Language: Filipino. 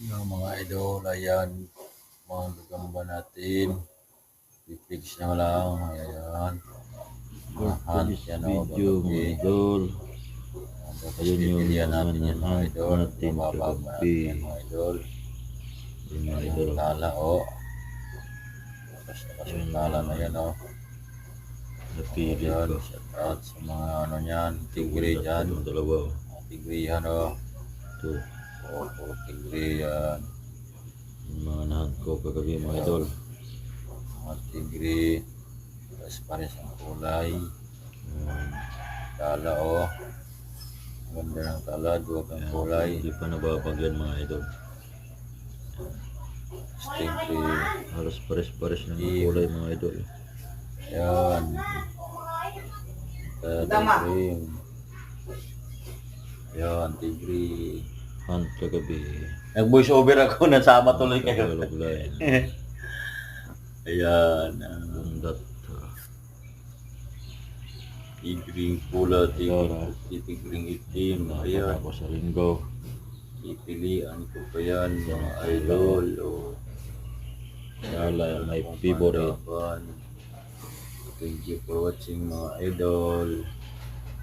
Yung mga idol, ayan, mga gagamba natin. I-fix nyo lang, ayan. For Hunt today's yan o, video mga kagabi. idol, Tapos ayun yung pipilihan mga natin yan mga na-hunt idol. natin Bababa kagabi. natin yan mga idol. Yung mga Ayan, idol, tala o. Tapos yung tala na yan o. napili Ayan, ko. shout out sa mga ano yan, tigre dyan. Itong dalawa. Tigre yan o. Ito, O, puro tigre yan. yung mga na-hunt ko kagabi mga idol. Mga tigre. Tapos pares ang kulay. Tala o. Ganda ng tala, duwag ang kulay. Hindi pa nababagyan mga idol. Tigre. Halos pares-pares na mga kulay mga idol. Yan. Tigre. Yan, tigre. Hunt kagabi. Nag-voice over ako, nasama tuloy kayo. Tagalog line. Ayan. Bundat. Tigring pula, tigring itim. Ayan. Ako sa linggo. Pipilian ko pa yan, mga idol. Wala, my favorite. Thank you for watching mga idol.